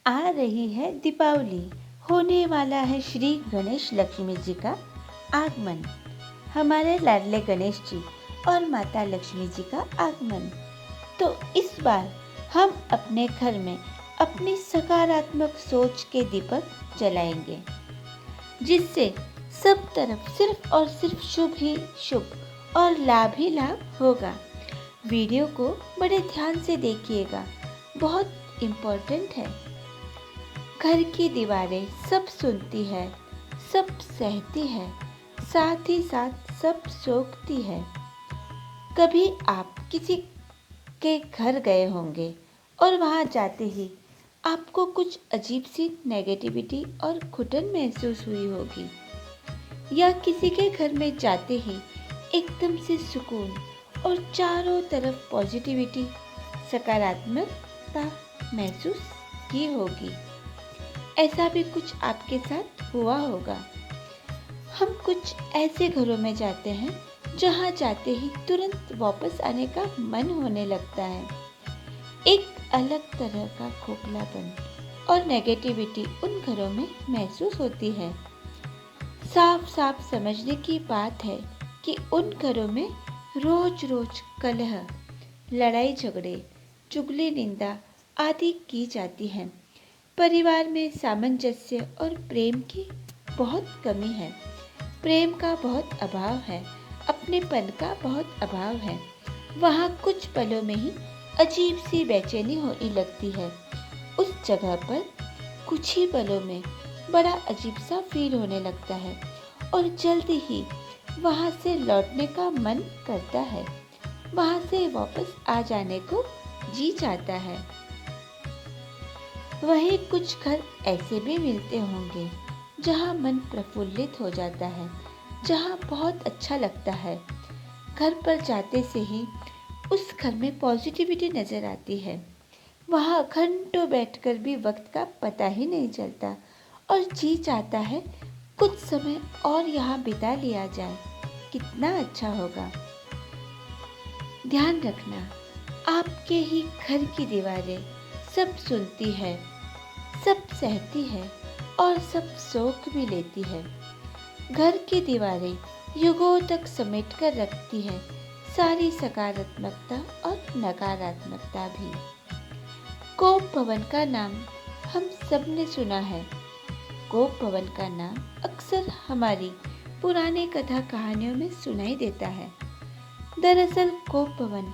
आ रही है दीपावली, होने वाला है श्री गणेश लक्ष्मी जी का आगमन। हमारे लाडले गणेश जी और माता लक्ष्मी जी का आगमन। तो इस बार हम अपने घर में अपनी सकारात्मक सोच के दीपक जलाएंगे, जिससे सब तरफ सिर्फ और सिर्फ शुभ ही शुभ और लाभ ही लाभ होगा। वीडियो को बड़े ध्यान से देखिएगा, बहुत इम्पोर्टेंट है। घर की दीवारें सब सुनती है, सब सहती है, साथ ही साथ सब सोखती है। कभी आप किसी के घर गए होंगे और वहाँ जाते ही आपको कुछ अजीब सी नेगेटिविटी और घुटन महसूस हुई होगी, या किसी के घर में जाते ही एकदम से सुकून और चारों तरफ पॉजिटिविटी, सकारात्मकता महसूस की होगी। ऐसा भी कुछ आपके साथ हुआ होगा। हम कुछ ऐसे घरों में जाते हैं जहाँ जाते ही तुरंत वापस आने का मन होने लगता है। एक अलग तरह का खोखलापन और नेगेटिविटी उन घरों में महसूस होती है। साफ साफ समझने की बात है कि उन घरों में रोज रोज कलह, लड़ाई झगड़े, चुगली निंदा आदि की जाती है। परिवार में सामंजस्य और प्रेम की बहुत कमी है। प्रेम का बहुत अभाव है, अपनेपन का बहुत अभाव है। वहाँ कुछ पलों में ही अजीब सी बेचैनी होने लगती है। उस जगह पर कुछ ही पलों में बड़ा अजीब सा फील होने लगता है और जल्दी ही वहाँ से लौटने का मन करता है। वहाँ से वापस आ जाने को जी चाहता है। वहीं कुछ घर ऐसे भी मिलते होंगे जहाँ मन प्रफुल्लित हो जाता है, जहाँ बहुत अच्छा लगता है। घर पर जाते से ही उस घर में पॉजिटिविटी नजर आती है। वहाँ घंटों बैठकर भी वक्त का पता ही नहीं चलता और जी चाहता है कुछ समय और यहाँ बिता लिया जाए, कितना अच्छा होगा। ध्यान रखना, आपके ही घर की दीवारें सब सुनती है, सब सहती है और सब सोख भी लेती है। घर की दीवारें युगों तक समेट कर रखती है सारी सकारात्मकता और नकारात्मकता भी। कोप भवन का नाम हम सब ने सुना है। कोप भवन का नाम अक्सर हमारी पुरानी कथा कहानियों में सुनाई देता है। दरअसल कोप भवन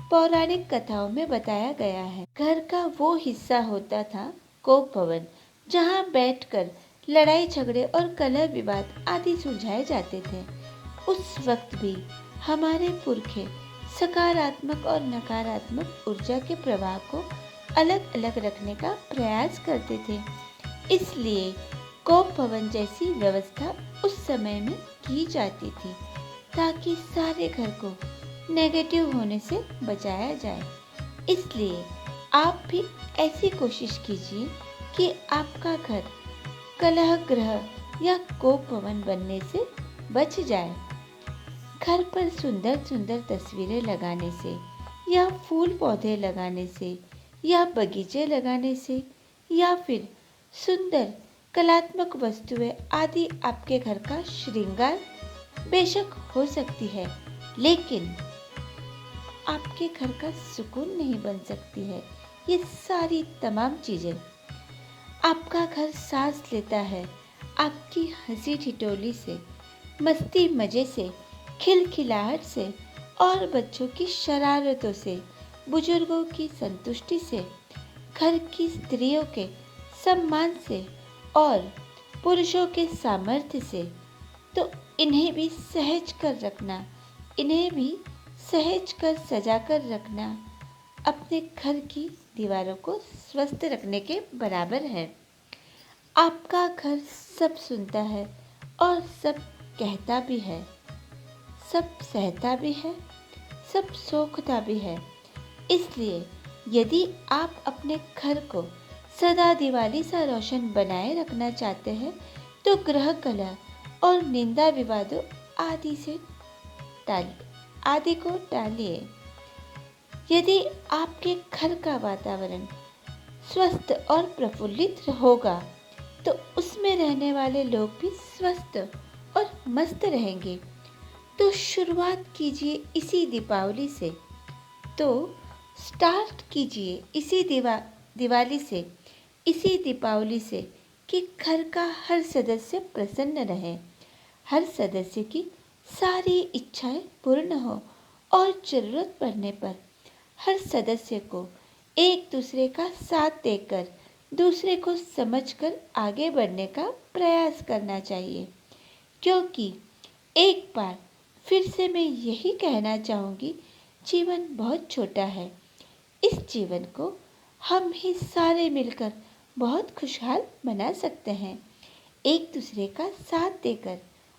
पौराणिक कथाओं में बताया गया है। घर का वो हिस्सा होता था कोप भवन, जहाँ बैठकर लड़ाई झगड़े और कलह विवाद आदि सुलझाए जाते थे। उस वक्त भी हमारे पुरखे सकारात्मक और नकारात्मक ऊर्जा के प्रवाह को अलग अलग रखने का प्रयास करते थे। इसलिए कोप भवन जैसी व्यवस्था उस समय में की जाती थी, ताकि सारे घर को नेगेटिव होने से बचाया जाए। इसलिए आप भी ऐसी कोशिश कीजिए कि आपका घर कलह ग्रह या कोप भवन बनने से बच जाए। घर पर सुंदर सुंदर तस्वीरें लगाने से, या फूल पौधे लगाने से, या बगीचे लगाने से, या फिर सुंदर कलात्मक वस्तुएं आदि आपके घर का श्रृंगार बेशक हो सकती है, लेकिन आपके घर का सुकून नहीं बन सकती है। ये सारी तमाम चीजें। आपका घर सांस लेता है आपकी हंसी ठिठोली से, मस्ती मजे से, खिलखिलाहट से और बच्चों की शरारतों से, बुजुर्गों की संतुष्टि से, घर की स्त्रियों के सम्मान से और पुरुषों के सामर्थ्य से। तो इन्हें भी सहज कर रखना, इन्हें भी सहज कर सजा कर रखना अपने घर की दीवारों को स्वस्थ रखने के बराबर है। आपका घर सब सुनता है और सब कहता भी है, सब सहता भी है, सब सोखता भी है। इसलिए यदि आप अपने घर को सदा दिवाली सा रोशन बनाए रखना चाहते हैं, तो ग्रह कलह और निंदा विवादों आदि को टालिए। यदि आपके घर का वातावरण स्वस्थ और प्रफुल्लित होगा तो उसमें रहने वाले लोग भी स्वस्थ और मस्त रहेंगे। तो शुरुआत कीजिए इसी दीपावली से। तो स्टार्ट कीजिए इसी दिवाली से, इसी दीपावली से कि घर का हर सदस्य प्रसन्न रहे, हर सदस्य की सारी इच्छाएं पूर्ण हो और ज़रूरत पड़ने पर हर सदस्य को एक दूसरे का साथ देकर दूसरे को समझकर आगे बढ़ने का प्रयास करना चाहिए। क्योंकि एक बार फिर से मैं यही कहना चाहूँगी, जीवन बहुत छोटा है। इस जीवन को हम ही सारे मिलकर बहुत खुशहाल बना सकते हैं, एक दूसरे का साथ देकर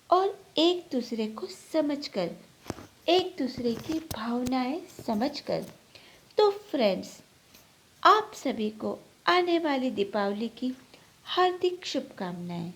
और एक दूसरे को समझकर, एक दूसरे की भावनाएं समझकर। तो फ्रेंड्स, आप सभी को आने वाली दीपावली की हार्दिक शुभकामनाएं।